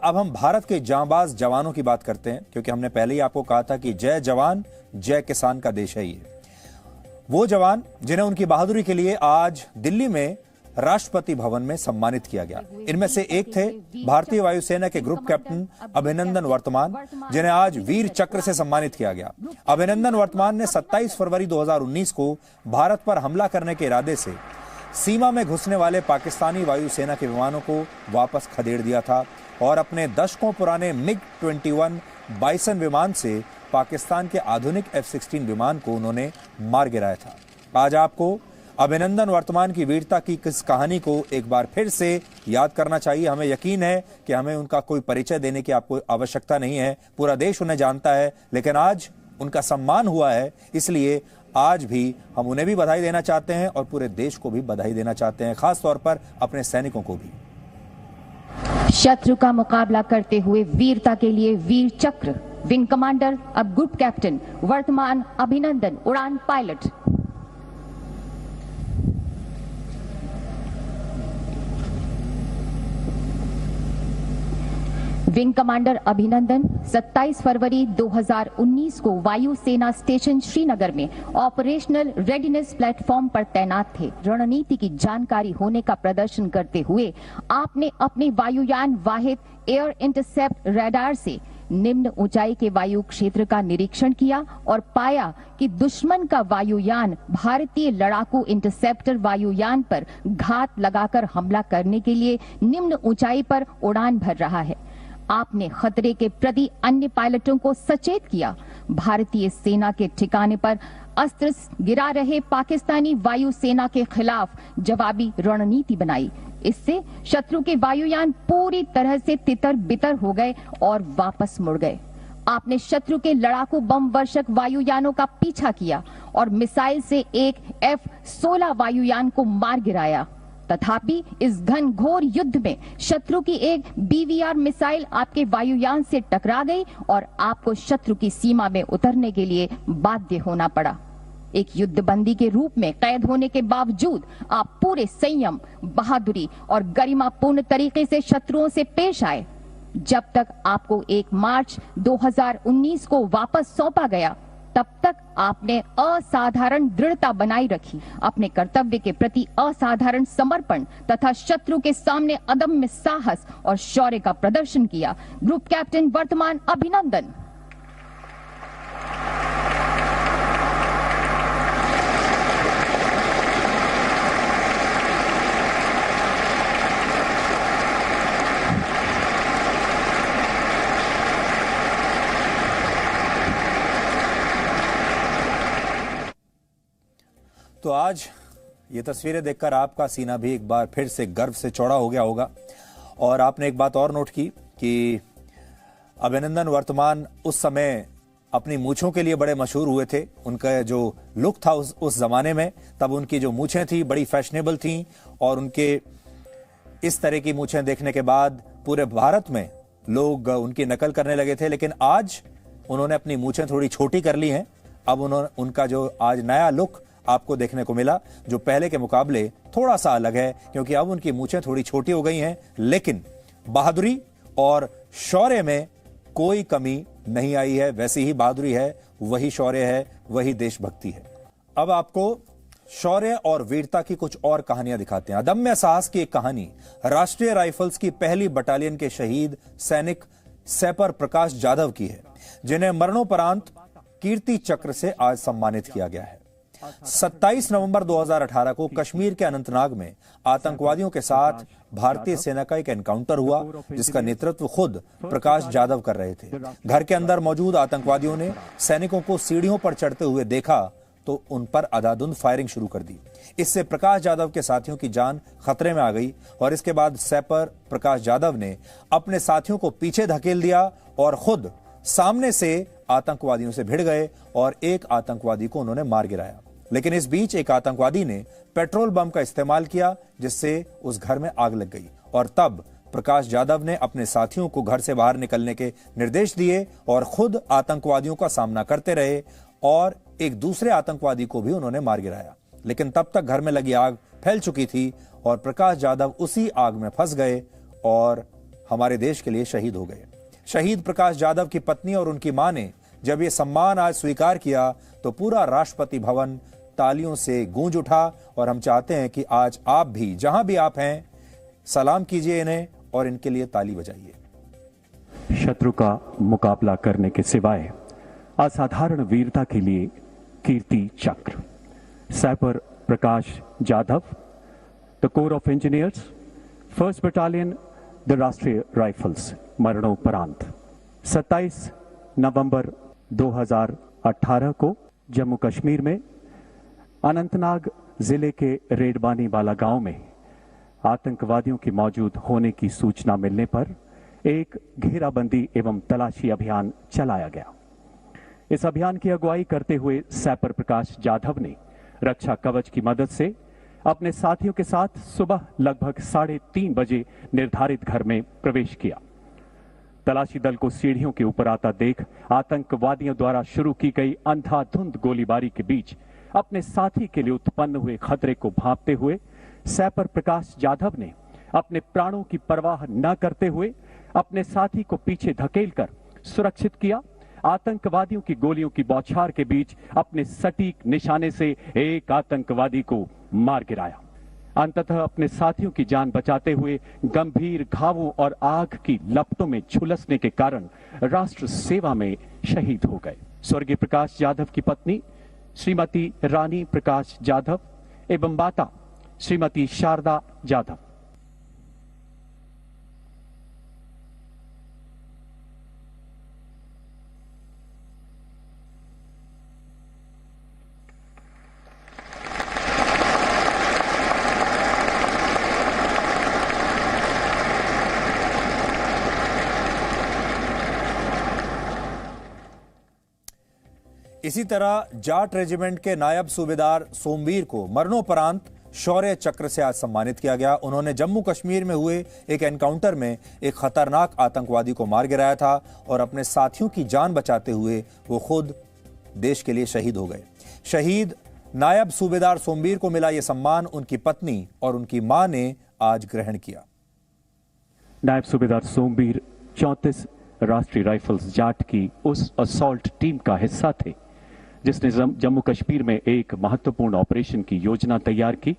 अब हम भारत के जांबाज जवानों की बात करते हैं, क्योंकि हमने पहले ही आपको कहा था कि जय जवान जय किसान का देश है ये। वो जवान जिन्हें उनकी बहादुरी के लिए आज दिल्ली में राष्ट्रपति भवन में सम्मानित किया गया। इनमें से एक थे भारतीय वायुसेना के ग्रुप कैप्टन अभिनंदन वर्तमान, जिन्हें आज वीर चक्र से सम्मानित किया गया। अभिनंदन वर्तमान ने 27 फरवरी 2019 को भारत पर हमला करने के इरादे से सीमा में घुसने वाले पाकिस्तानी वायुसेना के विमानों को वापस खदेड़ दिया था और अपने दशकों पुराने MiG-21 बाइसन विमान से पाकिस्तान के आधुनिक F-16 विमान को उन्होंने मार गिराया था। आज आपको अभिनंदन वर्तमान की वीरता की किस कहानी को एक बार फिर से याद करना चाहिए। हमें यकीन है कि हमें उनका कोई परिचय देने की आपको आवश्यकता नहीं है, पूरा देश उन्हें जानता है, लेकिन आज उनका सम्मान हुआ है, इसलिए आज भी हम उन्हें भी बधाई देना चाहते हैं और पूरे देश को भी बधाई देना चाहते हैं, खास तौर पर अपने सैनिकों को भी। शत्रु का मुकाबला करते हुए वीरता के लिए वीर चक्र, विंग कमांडर अब ग्रुप कैप्टन वर्तमान अभिनंदन, उड़ान पायलट। विंग कमांडर अभिनंदन 27 फरवरी 2019 को वायु सेना स्टेशन श्रीनगर में ऑपरेशनल रेडीनेस प्लेटफॉर्म पर तैनात थे। रणनीति की जानकारी होने का प्रदर्शन करते हुए आपने अपने वायुयान वाहिद एयर इंटरसेप्ट रडार से निम्न ऊंचाई के वायु क्षेत्र का निरीक्षण किया और पाया कि दुश्मन का वायुयान भारतीय लड़ाकू इंटरसेप्टर वायुयान पर घात लगाकर हमला करने के लिए निम्न ऊंचाई पर उड़ान भर रहा है। आपने खतरे के प्रति अन्य पायलटों को सचेत किया। भारतीय सेना के ठिकाने पर अस्त्र गिरा रहे पाकिस्तानी वायु सेना के खिलाफ जवाबी रणनीति बनाई। इससे शत्रु के वायुयान पूरी तरह से तितर बितर हो गए और वापस मुड़ गए। आपने शत्रु के लड़ाकू बम वर्षक वायुयानों का पीछा किया और मिसाइल से एक F-16 वायुयान को मार गिराया। तथापि इस घनघोर युद्ध में शत्रु की एक BVR मिसाइल आपके वायुयान से टकरा गई और आपको शत्रु की सीमा में उतरने के लिए बाध्य होना पड़ा। एक युद्धबंदी के रूप में कैद होने के बावजूद आप पूरे संयम, बहादुरी और गरिमापूर्ण तरीके से शत्रुओं से पेश आए। जब तक आपको 1 मार्च 2019 को वापस सौंपा गया, तब तक आपने असाधारण दृढ़ता बनाई रखी, अपने कर्तव्य के प्रति असाधारण समर्पण तथा शत्रु के सामने अदम्य साहस और शौर्य का प्रदर्शन किया। ग्रुप कैप्टन वर्तमान अभिनंदन। तो आज ये तस्वीरें देखकर आपका सीना भी एक बार फिर से गर्व से चौड़ा हो गया होगा। और आपने एक बात और नोट की कि अभिनंदन वर्तमान उस समय अपनी मूंछों के लिए बड़े मशहूर हुए थे। उनका जो लुक था उस जमाने में, तब उनकी जो मूंछें थी बड़ी फैशनेबल थी और उनके इस तरह की मूंछें देखने के बाद पूरे भारत में लोग उनकी नकल करने लगे थे। लेकिन आज उन्होंने अपनी मूंछें थोड़ी छोटी कर ली हैं। अब उनका जो आज नया लुक आपको देखने को मिला, जो पहले के मुकाबले थोड़ा सा अलग है, क्योंकि अब उनकी मूंछें थोड़ी छोटी हो गई हैं, लेकिन बहादुरी और शौर्य में कोई कमी नहीं आई है। वैसी ही बहादुरी है, वही शौर्य है, वही देशभक्ति है। अब आपको शौर्य और वीरता की कुछ और कहानियां दिखाते हैं। अदम्य साहस की एक कहानी राष्ट्रीय राइफल्स की पहली बटालियन के शहीद सैनिक सैपर प्रकाश जाधव की है, जिन्हें मरणोपरांत कीर्ति चक्र से आज सम्मानित किया गया है। 27 नवंबर 2018 को कश्मीर के अनंतनाग में आतंकवादियों के साथ भारतीय सेना का एक एनकाउंटर हुआ, जिसका नेतृत्व खुद प्रकाश जाधव कर रहे थे। घर के अंदर मौजूद आतंकवादियों ने सैनिकों को सीढ़ियों पर चढ़ते हुए देखा तो उन पर अंधाधुंध फायरिंग शुरू कर दी। इससे प्रकाश जाधव के साथियों की जान खतरे में आ गई और इसके बाद सैपर प्रकाश जाधव ने अपने साथियों को पीछे धकेल दिया और खुद सामने से आतंकवादियों से भिड़ गए और एक आतंकवादी को उन्होंने मार गिराया। लेकिन इस बीच एक आतंकवादी ने पेट्रोल बम का इस्तेमाल किया, जिससे उस घर में आग लग गई और तब प्रकाश जाधव ने अपने साथियों को घर से बाहर निकलने के निर्देश दिए और खुद आतंकवादियों का सामना करते रहे और एक दूसरे आतंकवादी को भी उन्होंने मार गिराया। लेकिन तब तक घर में लगी आग फैल चुकी थी और प्रकाश जाधव उसी आग में फंस गए और हमारे देश के लिए शहीद हो गए। शहीद प्रकाश जाधव की पत्नी और उनकी मां ने जब ये सम्मान आज स्वीकार किया तो पूरा राष्ट्रपति भवन तालियों से गूंज उठा और हम चाहते हैं कि आज आप भी जहां भी आप हैं सलाम कीजिए इन्हें और इनके लिए ताली बजाइए। शत्रु का मुकाबला करने के सिवाय असाधारण वीरता के लिए Kirti Chakra sapper Prakash Jadhav, the corps of engineers, 1st battalion, the Rashtriya rifles, मरणोपरांत 27 नवंबर 2018 को जम्मू कश्मीर में अनंतनाग जिले के रेडबानी वाला गांव में आतंकवादियों के मौजूद होने की सूचना मिलने पर एक घेराबंदी एवं तलाशी अभियान चलाया गया। इस अभियान की अगुवाई करते हुए सैपर प्रकाश जाधव ने रक्षा कवच की मदद से अपने साथियों के साथ सुबह लगभग 3:30 बजे निर्धारित घर में प्रवेश किया। तलाशी दल को सीढ़ियों के ऊपर आता देख आतंकवादियों द्वारा शुरू की गई अंधाधुंध गोलीबारी के बीच अपने साथी के लिए उत्पन्न हुए खतरे को भांपते हुए सैपर प्रकाश जाधव ने अपने प्राणों की परवाह न करते हुए अपने साथी को पीछे धकेलकर सुरक्षित किया। आतंकवादियों की गोलियों की बौछार के बीच अपने सटीक निशाने से एक आतंकवादी को मार गिराया। अंततः अपने साथियों की जान बचाते हुए गंभीर घावों और आग की लपटों में झुलसने के कारण राष्ट्र सेवा में शहीद हो गए। स्वर्गीय प्रकाश जाधव की पत्नी श्रीमती रानी प्रकाश जाधव एवं माता श्रीमती शारदा जाधव। इसी तरह जाट रेजिमेंट के नायब सूबेदार सोमवीर को मरणोपरांत शौर्य चक्र से आज सम्मानित किया गया। उन्होंने जम्मू कश्मीर में हुए एक एनकाउंटर में एक खतरनाक आतंकवादी को मार गिराया था और अपने साथियों की जान बचाते हुए वो खुद देश के लिए शहीद हो गए। शहीद नायब सूबेदार सोमवीर को मिला यह सम्मान उनकी पत्नी और उनकी मां ने आज ग्रहण किया। नायब सूबेदार सोमवीर 34 राष्ट्रीय राइफल्स जाट की उस असॉल्ट टीम का हिस्सा थे जिसने जम्मू कश्मीर में एक महत्वपूर्ण ऑपरेशन की योजना तैयार की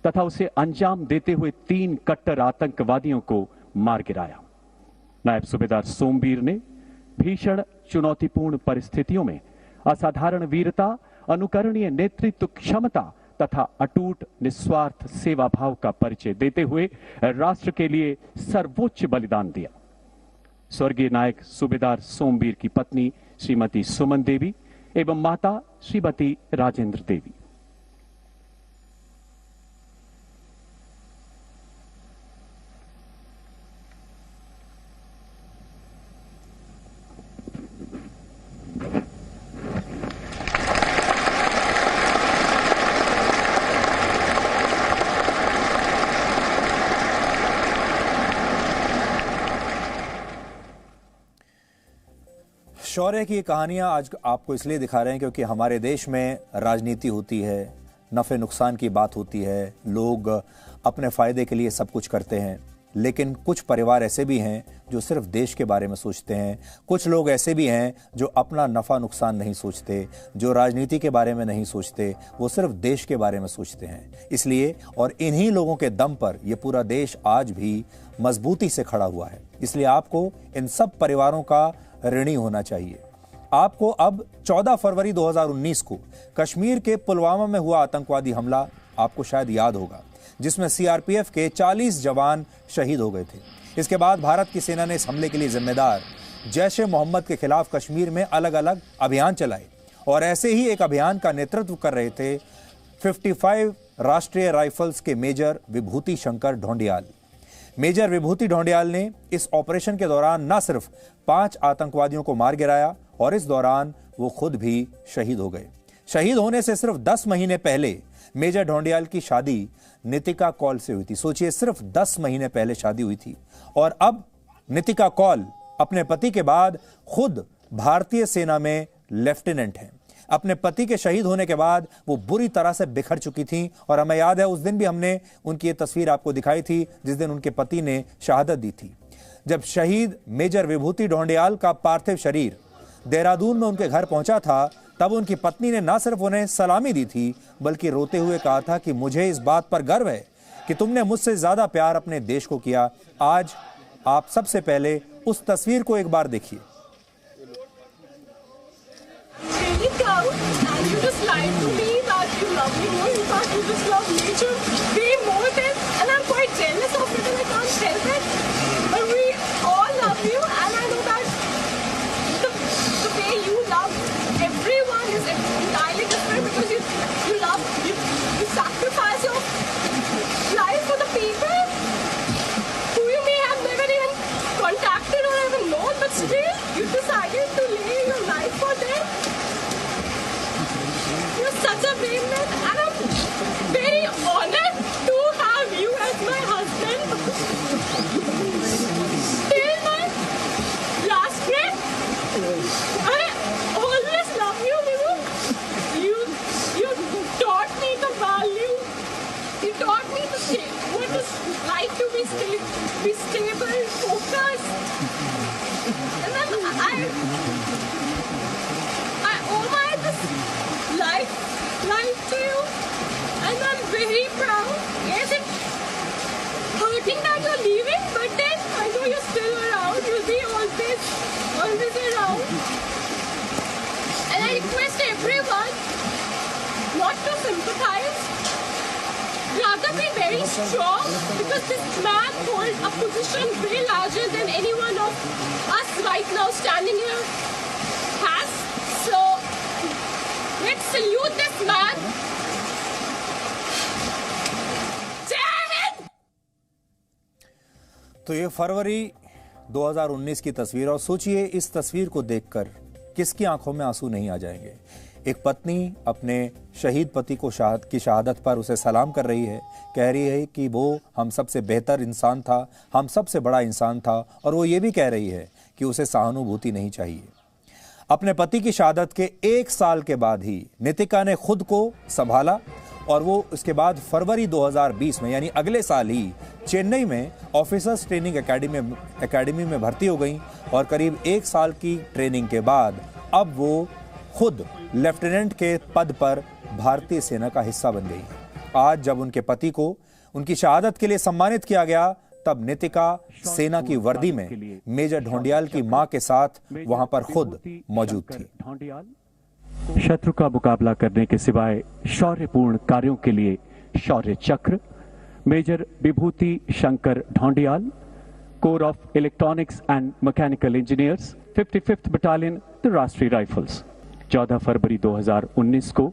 तथा उसे अंजाम देते हुए 3 कट्टर आतंकवादियों को मार गिराया। नायब सूबेदार सोमवीर ने भीषण चुनौतीपूर्ण परिस्थितियों में असाधारण वीरता, अनुकरणीय नेतृत्व क्षमता तथा अटूट निस्वार्थ सेवा भाव का परिचय देते हुए राष्ट्र के लिए सर्वोच्च बलिदान दिया। स्वर्गीय नायक सूबेदार सोमवीर की पत्नी श्रीमती सुमन देवी एवं माता श्रीमती राजेंद्र देवी। शौर्य की कहानियां आज आपको इसलिए दिखा रहे हैं क्योंकि हमारे देश में राजनीति होती है, नफे नुकसान की बात होती है, लोग अपने फायदे के लिए सब कुछ करते हैं। लेकिन कुछ परिवार ऐसे भी हैं जो सिर्फ देश के बारे में सोचते हैं। कुछ लोग ऐसे भी हैं जो अपना नफा नुकसान नहीं सोचते, जो राजनीति के बारे में नहीं सोचते, वो सिर्फ देश के बारे में सोचते हैं। इसलिए और इन्हीं लोगों के दम पर यह पूरा देश आज भी मजबूती से खड़ा हुआ है। इसलिए आपको इन सब परिवारों का ऋणी होना चाहिए। आपको अब 14 फरवरी 2019 को कश्मीर के पुलवामा में हुआ आतंकवादी हमला आपको शायद याद होगा, जिसमें सीआरपीएफ के 40 जवान शहीद हो गए थे। इसके बाद भारत की सेना ने इस हमले के लिए जिम्मेदार जैश-ए-मोहम्मद के खिलाफ कश्मीर में अलग अलग अभियान चलाए और ऐसे ही एक अभियान का नेतृत्व कर रहे थे 55 राष्ट्रीय राइफल्स के मेजर विभूति शंकर ढोंडियाल। मेजर विभूति ढोंडियाल ने इस ऑपरेशन के दौरान न सिर्फ 5 आतंकवादियों को मार गिराया और इस दौरान वो खुद भी शहीद हो गए। शहीद होने से सिर्फ 10 महीने पहले मेजर ढोंडियाल की शादी नितिका कौल से हुई थी। सोचिए, सिर्फ 10 महीने पहले शादी हुई थी और अब नितिका कौल अपने पति के बाद खुद भारतीय सेना में लेफ्टिनेंट हैं। अपने पति के शहीद होने के बाद वो बुरी तरह से बिखर चुकी थीं और हमें याद है उस दिन भी हमने उनकी ये तस्वीर आपको दिखाई थी जिस दिन उनके पति ने शहादत दी थी। जब शहीद मेजर विभूति ढोंडियाल का पार्थिव शरीर देहरादून में उनके घर पहुंचा था, तब उनकी पत्नी ने न सिर्फ उन्हें सलामी दी थी, बल्कि रोते हुए कहा था कि मुझे इस बात पर गर्व है कि तुमने मुझसे ज्यादा प्यार अपने देश को किया। आज आप सबसे पहले उस तस्वीर को एक बार देखिए। Be stable, focused, and then I owe my this life to you, and I'm very proud. Yes, it's hurting that you're leaving, but then I know you're still around. You'll be always around. And I request everyone not to sympathize. Rather be very strong, because this man holds a position way larger than any one of us right now standing here has. So let's salute this man. Jai Hind! तो ये फरवरी 2019 की तस्वीर, और सोचिए इस तस्वीर को देखकर किसकी आंखों में आंसू नहीं आ जाएंगे। एक पत्नी अपने शहीद पति को की शहादत पर उसे सलाम कर रही है, कह रही है कि वो हम सबसे बेहतर इंसान था, हम सबसे बड़ा इंसान था, और वो ये भी कह रही है कि उसे सहानुभूति नहीं चाहिए। अपने पति की शहादत के 1 साल के बाद ही नितिका ने खुद को संभाला, और वो उसके बाद फरवरी 2020 में यानी अगले साल ही चेन्नई में ऑफिसर्स ट्रेनिंग एकेडमी में भर्ती हो गई, और करीब 1 साल की ट्रेनिंग के बाद अब वो खुद लेफ्टिनेंट के पद पर भारतीय सेना का हिस्सा बन गई। आज जब उनके पति को उनकी शहादत के लिए सम्मानित किया गया, तब नितिका सेना की वर्दी में मेजर ढोंडियाल की मां के साथ वहां पर खुद मौजूद थी। शत्रु का मुकाबला करने के सिवाय शौर्यपूर्ण कार्यों के लिए Shaurya Chakra Major Vibhuti Shankar Dhoundiyal, corps of electronics and mechanical engineers, 55th battalion the Rashtriya rifles. 14 फरवरी 2019 को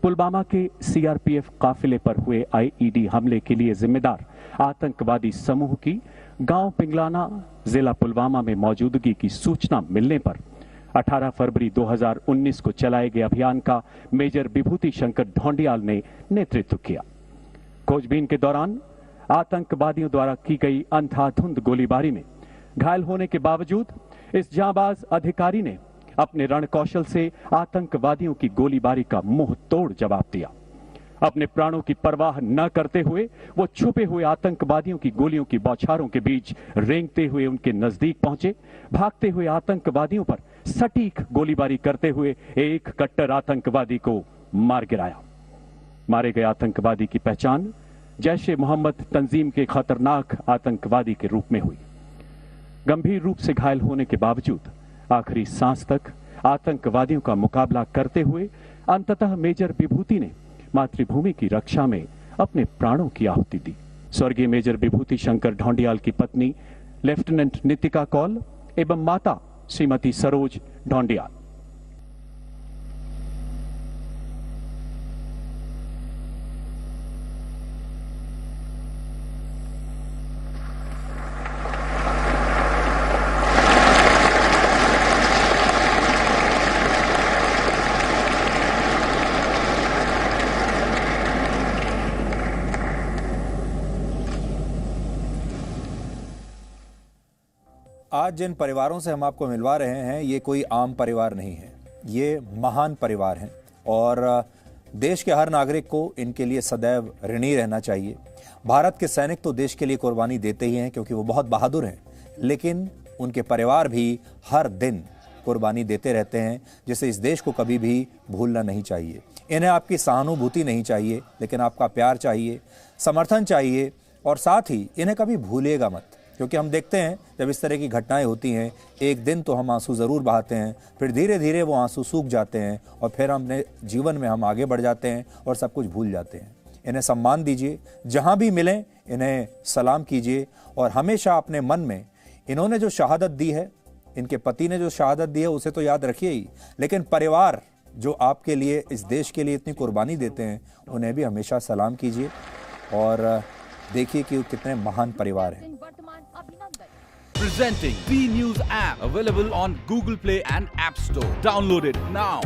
पुलवामा के सीआरपीएफ काफिले पर हुए आईईडी हमले के लिए जिम्मेदार आतंकवादी समूह की गांव पिंगलाना, जिला पुलवामा में मौजूदगी की सूचना मिलने पर 18 फरवरी 2019 को चलाए गए अभियान का मेजर विभूति शंकर ढोंडियाल ने नेतृत्व किया। खोजबीन के दौरान आतंकवादियों द्वारा की गई अंधाधुंध गोलीबारी में घायल होने के बावजूद इस जांबाज अधिकारी ने अपने रणकौशल से आतंकवादियों की गोलीबारी का मुंह तोड़ जवाब दिया। अपने प्राणों की परवाह न करते हुए वो छुपे हुए आतंकवादियों की गोलियों की बौछारों के बीच रेंगते हुए उनके नजदीक पहुंचे। भागते हुए आतंकवादियों पर सटीक गोलीबारी करते हुए एक कट्टर आतंकवादी को मार गिराया। मारे गए आतंकवादी की पहचान जैश-ए-मोहम्मद तंजीम के खतरनाक आतंकवादी के रूप में हुई। गंभीर रूप से घायल होने के बावजूद आखिरी सांस तक आतंकवादियों का मुकाबला करते हुए अंततः मेजर विभूति ने मातृभूमि की रक्षा में अपने प्राणों की आहुति दी। स्वर्गीय मेजर विभूति शंकर ढोंडियाल की पत्नी लेफ्टिनेंट नितिका कौल एवं माता श्रीमती सरोज ढोंडियाल। आज जिन परिवारों से हम आपको मिलवा रहे हैं, ये कोई आम परिवार नहीं है, ये महान परिवार हैं, और देश के हर नागरिक को इनके लिए सदैव ऋणी रहना चाहिए। भारत के सैनिक तो देश के लिए कुर्बानी देते ही हैं, क्योंकि वो बहुत बहादुर हैं, लेकिन उनके परिवार भी हर दिन कुर्बानी देते रहते हैं, जिसे इस देश को कभी भी भूलना नहीं चाहिए। इन्हें आपकी सहानुभूति नहीं चाहिए, लेकिन आपका प्यार चाहिए, समर्थन चाहिए, और साथ ही इन्हें कभी भूलिएगा मत, क्योंकि हम देखते हैं जब इस तरह की घटनाएं होती हैं, एक दिन तो हम आंसू ज़रूर बहाते हैं, फिर धीरे धीरे वो आंसू सूख जाते हैं और फिर अपने जीवन में हम आगे बढ़ जाते हैं और सब कुछ भूल जाते हैं। इन्हें सम्मान दीजिए, जहाँ भी मिलें इन्हें सलाम कीजिए, और हमेशा अपने मन में इन्होंने जो शहादत दी है, इनके पति ने जो शहादत दी है, उसे तो याद रखिए ही, लेकिन परिवार जो आपके लिए, इस देश के लिए इतनी कुर्बानी देते हैं, उन्हें भी हमेशा सलाम कीजिए और देखिए कि कितने महान परिवार हैं। Presenting B News app, available on Google Play and App Store. Download it now.